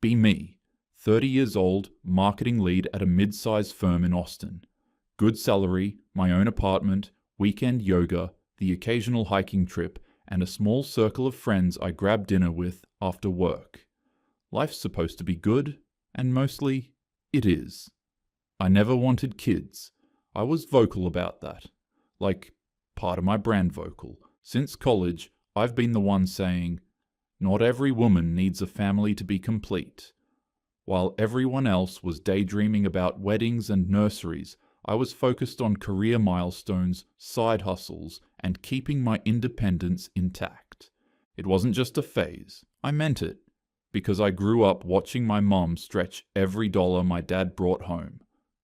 Be me, 30 years old, marketing lead at a mid-sized firm in Austin. Good salary, my own apartment, weekend yoga, the occasional hiking trip, and a small circle of friends I grab dinner with after work. Life's supposed to be good, and mostly, it is. I never wanted kids. I was vocal about that. Like, part of my brand vocal. Since college, I've been the one saying, not every woman needs a family to be complete. While everyone else was daydreaming about weddings and nurseries, I was focused on career milestones, side hustles, and keeping my independence intact. It wasn't just a phase. I meant it. Because I grew up watching my mom stretch every dollar my dad brought home.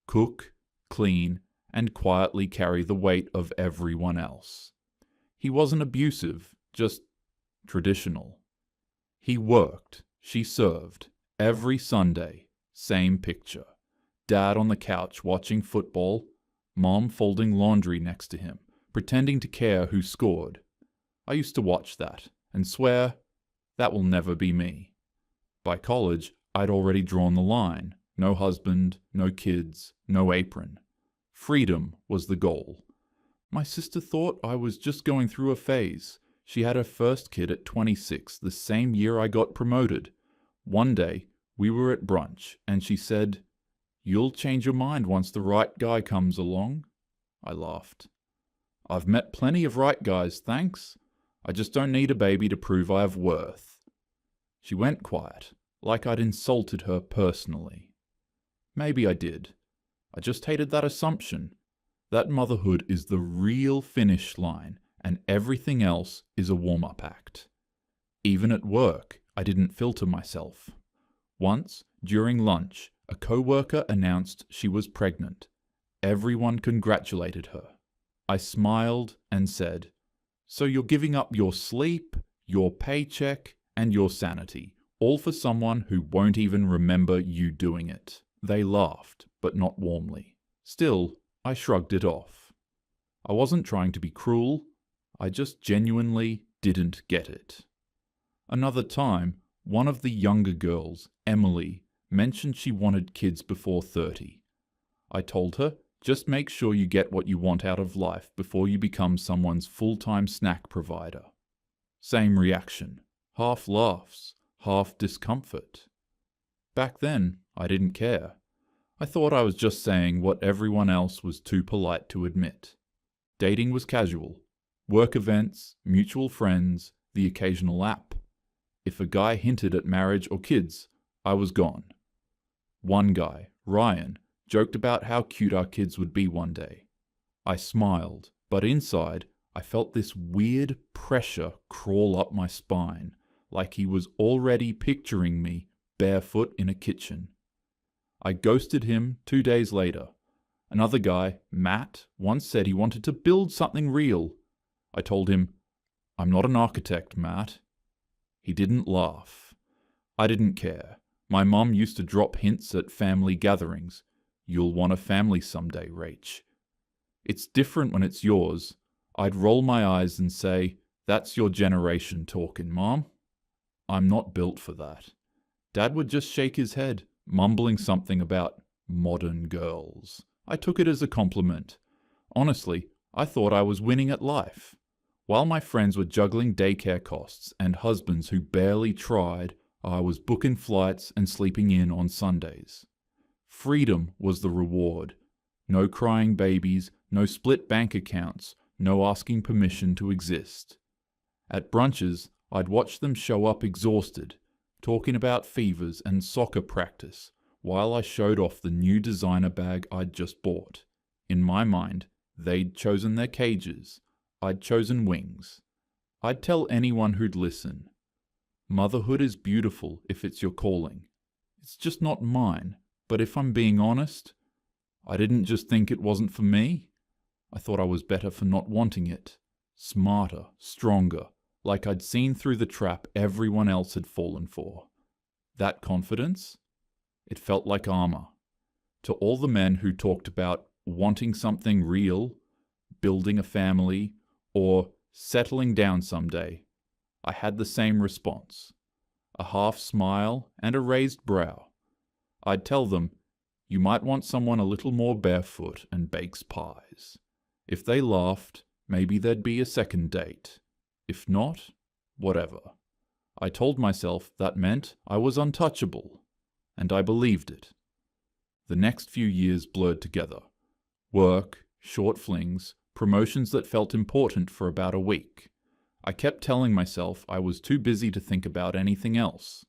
Cook, clean, and quietly carry the weight of everyone else. He wasn't abusive, just traditional. He worked, she served. Every Sunday, same picture. Dad on the couch watching football, Mom folding laundry next to him, pretending to care who scored. I used to watch that and swear, that will never be me. By college, I'd already drawn the line. No husband, no kids, no apron. Freedom was the goal. My sister thought I was just going through a phase. She had her first kid at 26, the same year I got promoted. One day, we were at brunch, and she said, "You'll change your mind once the right guy comes along." I laughed. "I've met plenty of right guys, thanks. I just don't need a baby to prove I have worth." She went quiet, like I'd insulted her personally. Maybe I did. I just hated that assumption. That motherhood is the real finish line, and everything else is a warm-up act. Even at work, I didn't filter myself. Once, during lunch, a co-worker announced she was pregnant. Everyone congratulated her. I smiled and said, "So you're giving up your sleep, your paycheck, and your sanity, all for someone who won't even remember you doing it." They laughed, but not warmly. Still, I shrugged it off. I wasn't trying to be cruel. I just genuinely didn't get it. Another time, one of the younger girls, Emily, mentioned she wanted kids before 30. I told her, just make sure you get what you want out of life before you become someone's full-time snack provider. Same reaction. Half laughs, half discomfort. Back then, I didn't care. I thought I was just saying what everyone else was too polite to admit. Dating was casual. Work events, mutual friends, the occasional app. If a guy hinted at marriage or kids, I was gone. One guy, Ryan, joked about how cute our kids would be one day. I smiled, but inside, I felt this weird pressure crawl up my spine, like he was already picturing me barefoot in a kitchen. I ghosted him 2 days later. Another guy, Matt, once said he wanted to build something real. I told him, "I'm not an architect, Matt." He didn't laugh. I didn't care. My mum used to drop hints at family gatherings. "You'll want a family someday, Rach." It's different when it's yours. I'd roll my eyes and say, "That's your generation talking, Mom." I'm not built for that. Dad would just shake his head, mumbling something about modern girls. I took it as a compliment. Honestly, I thought I was winning at life. While my friends were juggling daycare costs and husbands who barely tried, I was booking flights and sleeping in on Sundays. Freedom was the reward. No crying babies, no split bank accounts, no asking permission to exist. At brunches, I'd watch them show up exhausted, talking about fevers and soccer practice, while I showed off the new designer bag I'd just bought. In my mind, they'd chosen their cages. I'd chosen wings. I'd tell anyone who'd listen. Motherhood is beautiful if it's your calling. It's just not mine, but if I'm being honest, I didn't just think it wasn't for me. I thought I was better for not wanting it. Smarter, stronger, like I'd seen through the trap everyone else had fallen for. That confidence? It felt like armor. To all the men who talked about wanting something real, building a family, or settling down someday, I had the same response. a half smile, and a raised brow. I'd tell them, "You might want someone a little more barefoot and bakes pies." If they laughed, maybe there'd be a second date. If not, whatever. I told myself that meant I was untouchable, and I believed it. The next few years blurred together. Work, short flings, promotions that felt important for about a week. I kept telling myself I was too busy to think about anything else.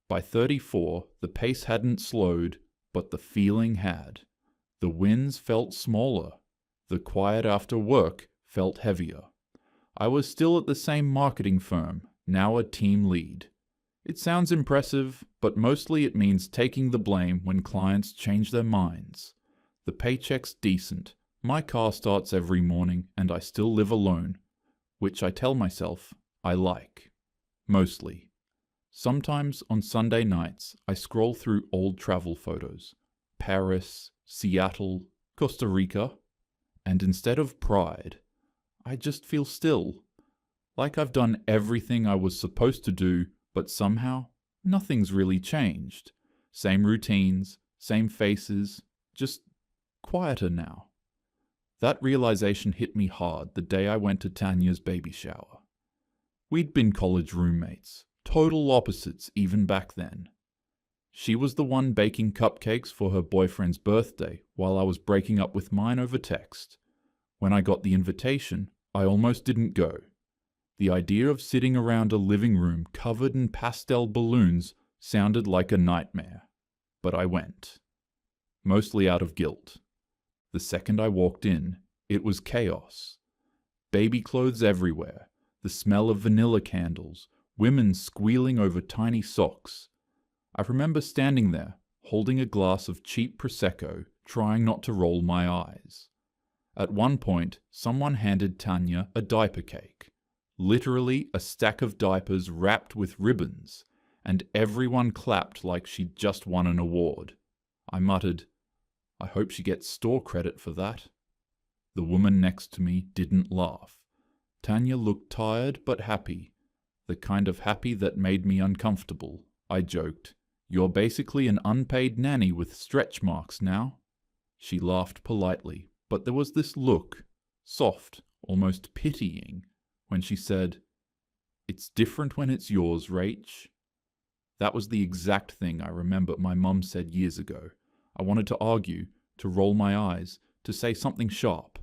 By 34, the pace hadn't slowed, but the feeling had. The wins felt smaller. The quiet after work felt heavier. I was still at the same marketing firm, now a team lead. It sounds impressive, but mostly it means taking the blame when clients change their minds. The paycheck's decent. My car starts every morning, and I still live alone, which I tell myself I like. Mostly. Sometimes on Sunday nights, I scroll through old travel photos. Paris, Seattle, Costa Rica. And instead of pride, I just feel still. Like I've done everything I was supposed to do, but somehow nothing's really changed. Same routines, same faces, just quieter now. That realization hit me hard the day I went to Tanya's baby shower. We'd been college roommates, total opposites even back then. She was the one baking cupcakes for her boyfriend's birthday while I was breaking up with mine over text. When I got the invitation, I almost didn't go. The idea of sitting around a living room covered in pastel balloons sounded like a nightmare. But I went. Mostly out of guilt. The second I walked in, it was chaos. Baby clothes everywhere, the smell of vanilla candles, women squealing over tiny socks. I remember standing there, holding a glass of cheap Prosecco, trying not to roll my eyes. At one point, someone handed Tanya a diaper cake. Literally a stack of diapers wrapped with ribbons, and everyone clapped like she'd just won an award. I muttered, "I hope she gets store credit for that." The woman next to me didn't laugh. Tanya looked tired but happy, the kind of happy that made me uncomfortable. I joked, "You're basically an unpaid nanny with stretch marks now." She laughed politely, but there was this look, soft, almost pitying, when she said, "It's different when it's yours, Rach." That was the exact thing I remember my mum said years ago. I wanted to argue, to roll my eyes, to say something sharp.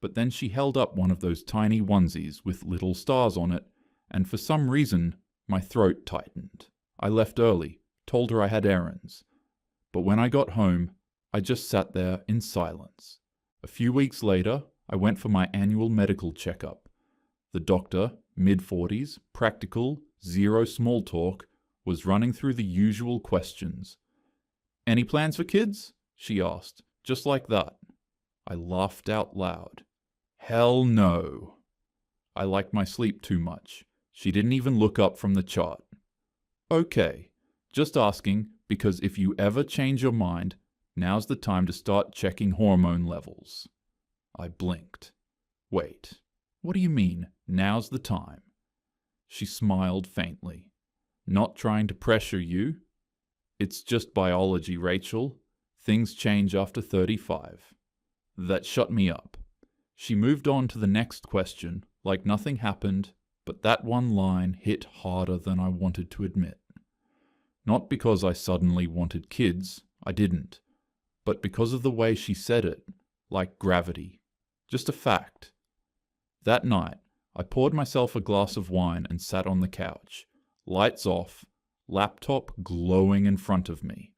But then she held up one of those tiny onesies with little stars on it, and for some reason, my throat tightened. I left early, told her I had errands. But when I got home, I just sat there in silence. A few weeks later, I went for my annual medical checkup. The doctor, mid-40s, practical, zero small talk, was running through the usual questions. "Any plans for kids?" she asked, just like that. I laughed out loud. Hell no. I like my sleep too much. She didn't even look up from the chart. "Okay, just asking because if you ever change your mind, now's the time to start checking hormone levels." I blinked. "Wait, what do you mean, now's the time?" She smiled faintly. "Not trying to pressure you. It's just biology, Rachel. Things change after 35. That shut me up. She moved on to the next question, like nothing happened, but that one line hit harder than I wanted to admit. Not because I suddenly wanted kids, I didn't, but because of the way she said it, like gravity. Just a fact. That night, I poured myself a glass of wine and sat on the couch. Lights off, laptop glowing in front of me.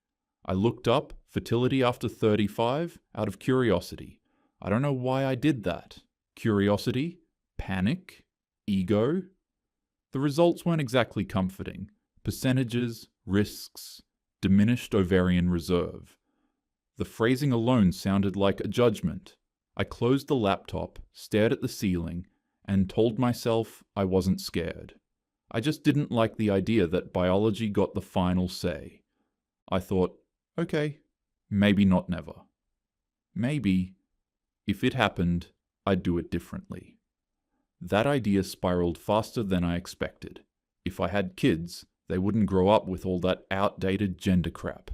I looked up, fertility after 35, out of curiosity. I don't know why I did that. Curiosity? Panic? Ego? The results weren't exactly comforting. Percentages, risks, diminished ovarian reserve. The phrasing alone sounded like a judgment. I closed the laptop, stared at the ceiling, and told myself I wasn't scared. I just didn't like the idea that biology got the final say. I thought, okay, maybe not never. Maybe, if it happened, I'd do it differently. That idea spiraled faster than I expected. If I had kids, They wouldn't grow up with all that outdated gender crap.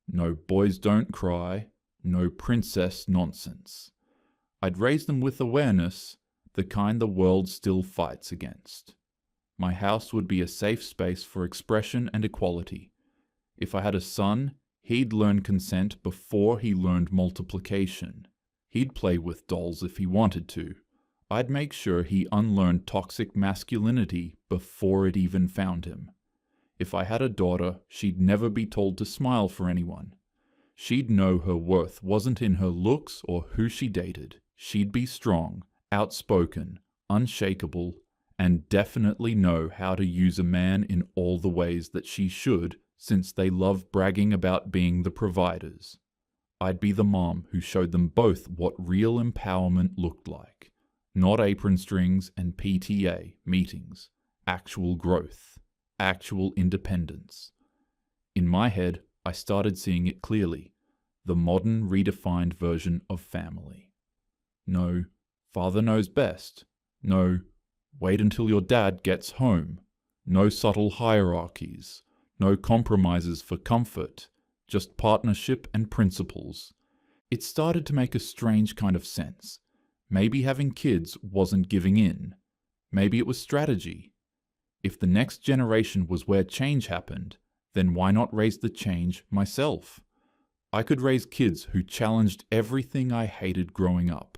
No boys don't cry, no princess nonsense. I'd raise them with awareness, the kind the world still fights against. My house would be a safe space for expression and equality. If I had a son, he'd learn consent before he learned multiplication. He'd play with dolls if he wanted to. I'd make sure he unlearned toxic masculinity before it even found him. If I had a daughter, she'd never be told to smile for anyone. She'd know her worth wasn't in her looks or who she dated. She'd be strong, outspoken, unshakable, and definitely know how to use a man in all the ways that she should, since they love bragging about being the providers. I'd be the mom who showed them both what real empowerment looked like. Not apron strings and PTA meetings. Actual growth. Actual independence. In my head, I started seeing it clearly. The modern, redefined version of family. No, father knows best. No, wait until your dad gets home. No subtle hierarchies. No compromises for comfort. Just partnership and principles. It started to make a strange kind of sense. Maybe having kids wasn't giving in. Maybe it was strategy. If the next generation was where change happened, then why not raise the change myself? I could raise kids who challenged everything I hated growing up.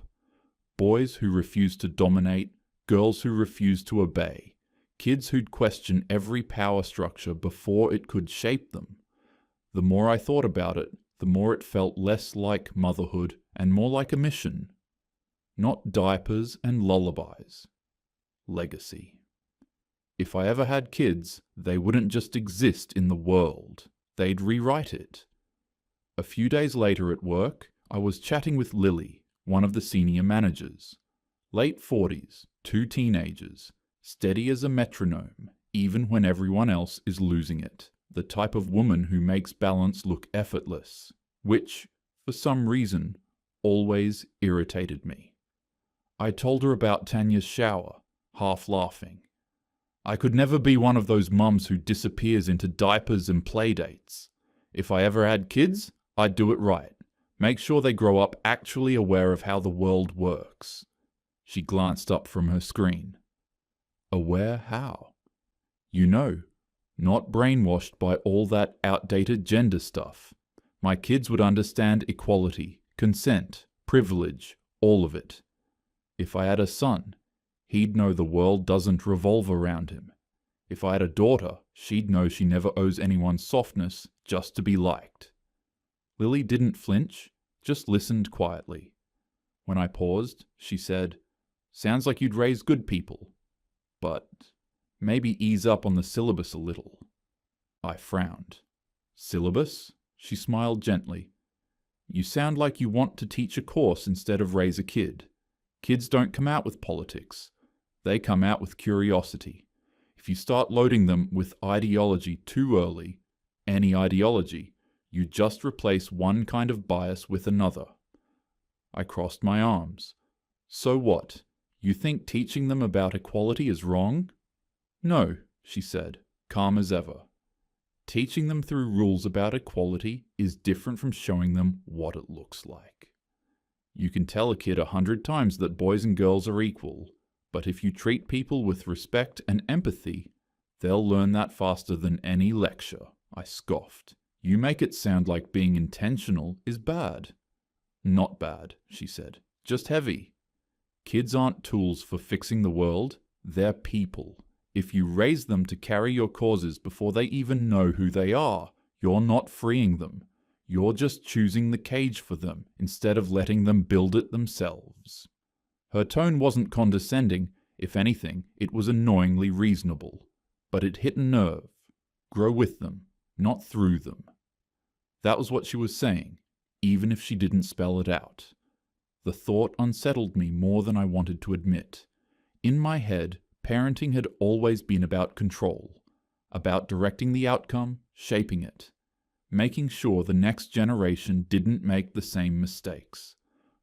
Boys who refused to dominate, girls who refused to obey, kids who'd question every power structure before it could shape them. The more I thought about it, the more it felt less like motherhood and more like a mission. Not diapers and lullabies. Legacy. If I ever had kids, they wouldn't just exist in the world. They'd rewrite it. A few days later at work, I was chatting with Lily, one of the senior managers. Late 40s, 2 teenagers, steady as a metronome, even when everyone else is losing it. The type of woman who makes balance look effortless, which, for some reason, always irritated me. I told her about Tanya's shower, half laughing. I could never be one of those mums who disappears into diapers and playdates. If I ever had kids, I'd do it right. Make sure they grow up actually aware of how the world works. She glanced up from her screen. Aware how? You know, not brainwashed by all that outdated gender stuff. My kids would understand equality, consent, privilege, all of it. If I had a son, he'd know the world doesn't revolve around him. If I had a daughter, she'd know she never owes anyone softness just to be liked. Lily didn't flinch, just listened quietly. When I paused, she said, "Sounds like you'd raise good people. But maybe ease up on the syllabus a little." I frowned. "Syllabus?" She smiled gently. "You sound like you want to teach a course instead of raise a kid. Kids don't come out with politics. They come out with curiosity. If you start loading them with ideology too early, any ideology, you just replace one kind of bias with another." I crossed my arms. "So what? You think teaching them about equality is wrong?" "No," she said, calm as ever. "Teaching them through rules about equality is different from showing them what it looks like. You can tell a kid 100 times that boys and girls are equal, but if you treat people with respect and empathy, they'll learn that faster than any lecture." I scoffed. "You make it sound like being intentional is bad." "Not bad," she said, "just heavy. Kids aren't tools for fixing the world, they're people. If you raise them to carry your causes before they even know who they are, you're not freeing them. You're just choosing the cage for them instead of letting them build it themselves." Her tone wasn't condescending. If anything, it was annoyingly reasonable. But it hit a nerve. Grow with them, not through them. That was what she was saying, even if she didn't spell it out. The thought unsettled me more than I wanted to admit. In my head, parenting had always been about control, about directing the outcome, shaping it, making sure the next generation didn't make the same mistakes.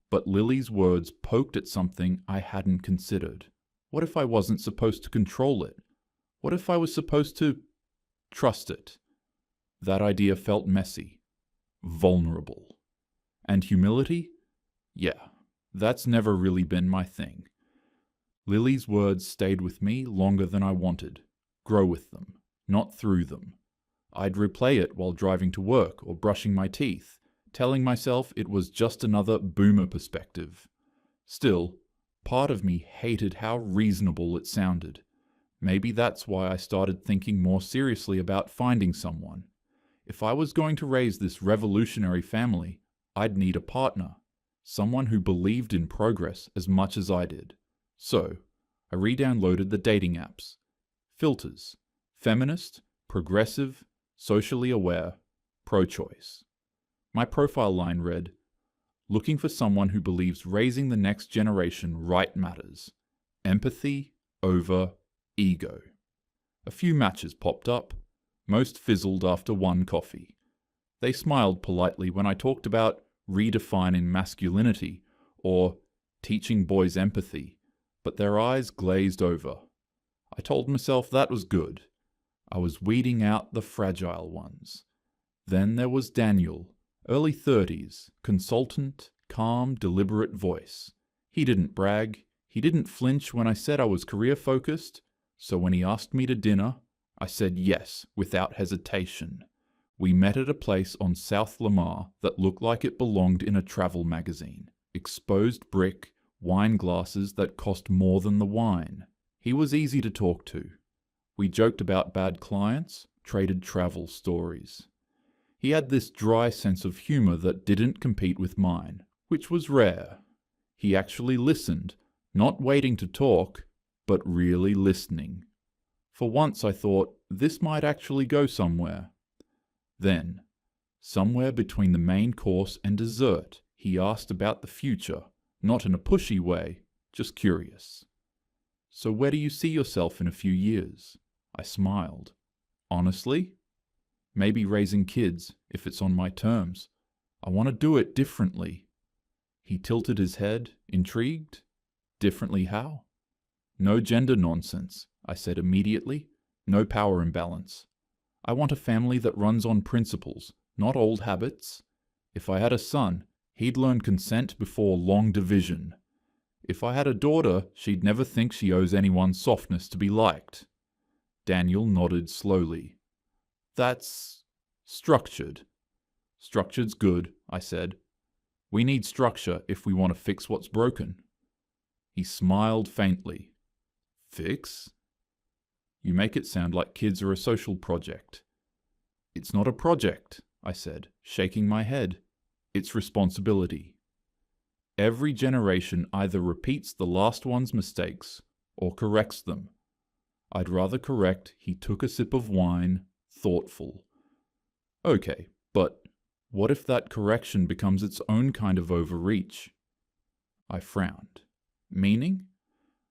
But Lily's words poked at something I hadn't considered. What if I wasn't supposed to control it? What if I was supposed to trust it. That idea felt messy, vulnerable. And humility? Yeah, that's never really been my thing. Lily's words stayed with me longer than I wanted. Grow with them, not through them. I'd replay it while driving to work or brushing my teeth, telling myself it was just another boomer perspective. Still, part of me hated how reasonable it sounded. Maybe that's why I started thinking more seriously about finding someone. If I was going to raise this revolutionary family, I'd need a partner, someone who believed in progress as much as I did. So, I re-downloaded the dating apps. Filters: feminist, progressive, socially aware, pro-choice. My profile line read, "Looking for someone who believes raising the next generation right matters. Empathy over ego." A few matches popped up. Most fizzled after one coffee. They smiled politely when I talked about redefining masculinity or teaching boys empathy, but their eyes glazed over. I told myself that was good. I was weeding out the fragile ones. Then there was Daniel, early 30s, consultant, calm, deliberate voice. He didn't brag. He didn't flinch when I said I was career-focused, so when he asked me to dinner, I said yes without hesitation. We met at a place on South Lamar that looked like it belonged in a travel magazine. Exposed brick, wine glasses that cost more than the wine. He was easy to talk to. We joked about bad clients, traded travel stories. He had this dry sense of humor that didn't compete with mine, which was rare. He actually listened, not waiting to talk, but really listening. For once I thought, this might actually go somewhere. Then, somewhere between the main course and dessert, he asked about the future, not in a pushy way, just curious. "So where do you see yourself in a few years?" I smiled. "Honestly? Maybe raising kids, if it's on my terms. I want to do it differently." He tilted his head, intrigued. "Differently how?" "No gender nonsense," I said immediately. "No power imbalance. I want a family that runs on principles, not old habits. If I had a son, he'd learn consent before long division. If I had a daughter, she'd never think she owes anyone softness to be liked." Daniel nodded slowly. "That's structured." "Structured's good," I said. "We need structure if we want to fix what's broken." He smiled faintly. "Fix?" "You make it sound like kids are a social project." "It's not a project," I said, shaking my head. "It's responsibility. Every generation either repeats the last one's mistakes or corrects them. I'd rather correct." He took a sip of wine, thoughtful. "Okay, but what if that correction becomes its own kind of overreach?" I frowned. "Meaning?"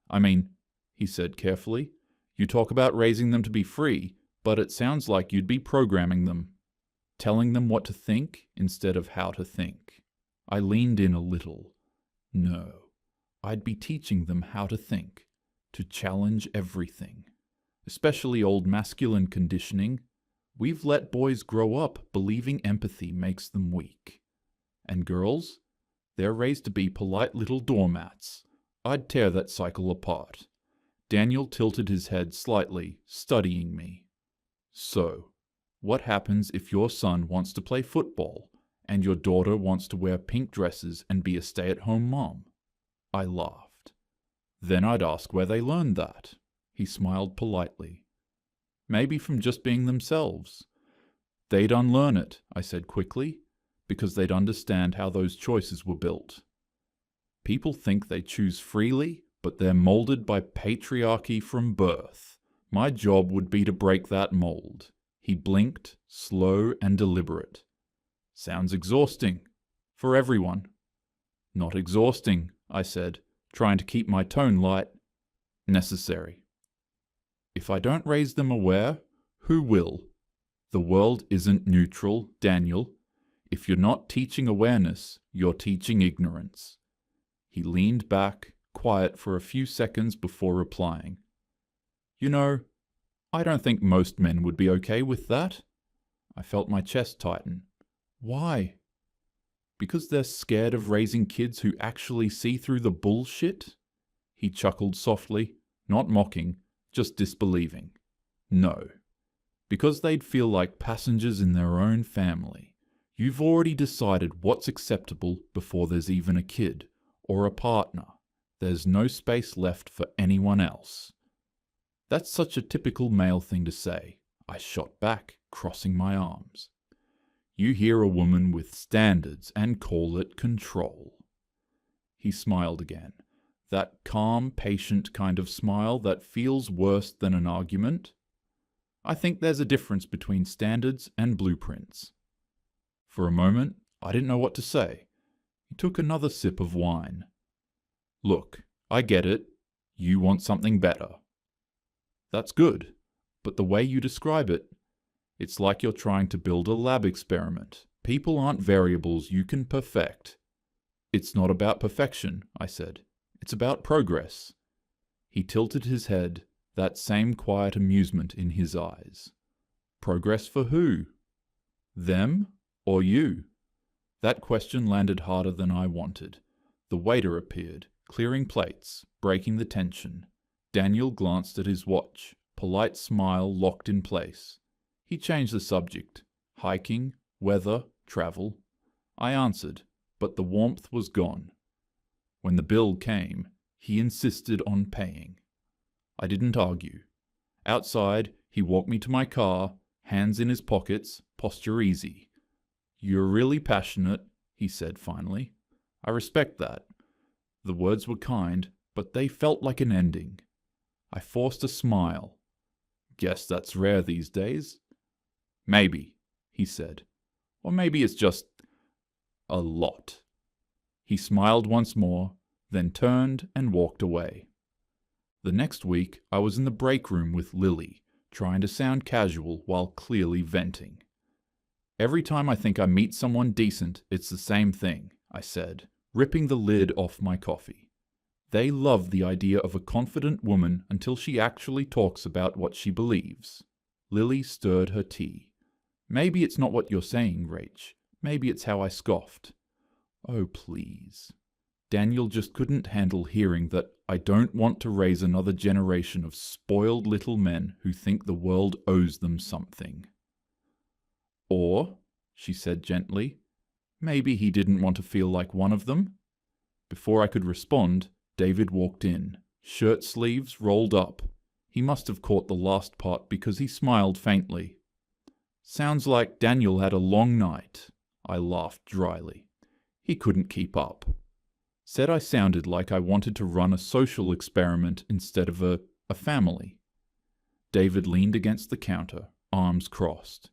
"I mean," he said carefully, "you talk about raising them to be free, but it sounds like you'd be programming them, telling them what to think instead of how to think." I leaned in a little. No, I'd be teaching them how to think, to challenge everything, especially old masculine conditioning. We've let boys grow up believing empathy makes them weak. And girls? They're raised to be polite little doormats. I'd tear that cycle apart. Daniel tilted his head slightly, studying me. "So, what happens if your son wants to play football, and your daughter wants to wear pink dresses and be a stay-at-home mom?" I laughed. "Then I'd ask where they learned that." He smiled politely. "Maybe from just being themselves." "They'd unlearn it," I said quickly, "because they'd understand how those choices were built. People think they choose freely, but they're molded by patriarchy from birth. My job would be to break that mold." He blinked, slow and deliberate. "Sounds exhausting. For everyone." "Not exhausting," I said, trying to keep my tone light. "Necessary. If I don't raise them aware, who will? The world isn't neutral, Daniel. If you're not teaching awareness, you're teaching ignorance." He leaned back, quiet for a few seconds before replying. "You know, I don't think most men would be okay with that. I felt my chest tighten. Why? Because they're scared of raising kids who actually see through the bullshit? He chuckled softly, not mocking, just disbelieving. No. Because they'd feel like passengers in their own family. You've already decided what's acceptable before there's even a kid, or a partner. There's no space left for anyone else. That's such a typical male thing to say, I shot back, crossing my arms. You hear a woman with standards and call it control. He smiled again, that calm, patient kind of smile that feels worse than an argument. I think there's a difference between standards and blueprints. For a moment, I didn't know what to say. He took another sip of wine. Look, I get it. You want something better. That's good, but the way you describe it, it's like you're trying to build a lab experiment. People aren't variables you can perfect. It's not about perfection, I said. It's about progress. He tilted his head, that same quiet amusement in his eyes. Progress for who? Them or you? That question landed harder than I wanted. The waiter appeared, clearing plates, breaking the tension. Daniel glanced at his watch, polite smile locked in place. He changed the subject. Hiking, weather, travel. I answered, but the warmth was gone. When the bill came, he insisted on paying. I didn't argue. Outside, he walked me to my car, hands in his pockets, posture easy. You're really passionate, he said finally. I respect that. The words were kind, but they felt like an ending. I forced a smile. Guess that's rare these days. Maybe, he said. Or maybe it's just a lot. He smiled once more, then turned and walked away. The next week, I was in the break room with Lily, trying to sound casual while clearly venting. Every time I think I meet someone decent, it's the same thing, I said, ripping the lid off my coffee. They love the idea of a confident woman until she actually talks about what she believes. Lily stirred her tea. Maybe it's not what you're saying, Rach. Maybe it's how I scoffed. Oh, please. Daniel just couldn't handle hearing that I don't want to raise another generation of spoiled little men who think the world owes them something. Or, she said gently, maybe he didn't want to feel like one of them. Before I could respond, David walked in, shirt sleeves rolled up. He must have caught the last part because he smiled faintly. Sounds like Daniel had a long night, I laughed dryly. He couldn't keep up. Said I sounded like I wanted to run a social experiment instead of a family. David leaned against the counter, arms crossed.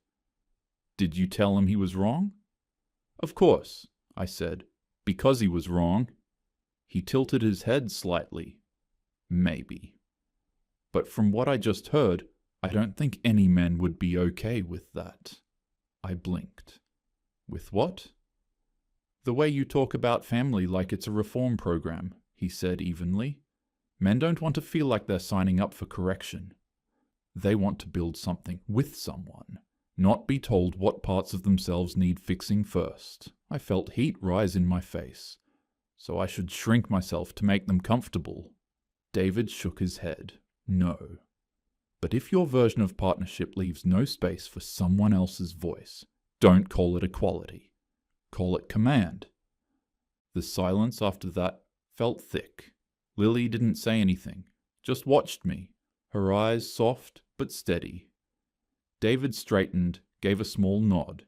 Did you tell him he was wrong? Of course, I said, because he was wrong. He tilted his head slightly. Maybe. But from what I just heard, I don't think any men would be okay with that. I blinked. With what? The way you talk about family like it's a reform program, he said evenly. Men don't want to feel like they're signing up for correction. They want to build something with someone, not be told what parts of themselves need fixing first. I felt heat rise in my face. So I should shrink myself to make them comfortable. David shook his head. No. But if your version of partnership leaves no space for someone else's voice, don't call it equality. Call it command. The silence after that felt thick. Lily didn't say anything, just watched me, her eyes soft but steady. David straightened, gave a small nod.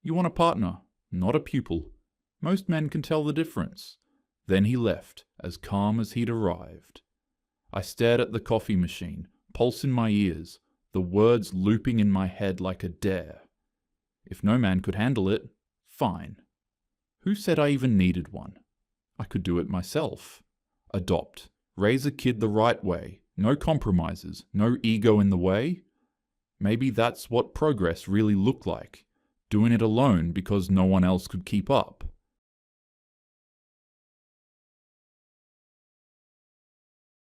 You want a partner, not a pupil. Most men can tell the difference. Then he left, as calm as he'd arrived. I stared at the coffee machine, pulse in my ears, the words looping in my head like a dare. If no man could handle it, fine. Who said I even needed one? I could do it myself. Adopt. Raise a kid the right way. No compromises. No ego in the way. Maybe that's what progress really looked like. Doing it alone because no one else could keep up.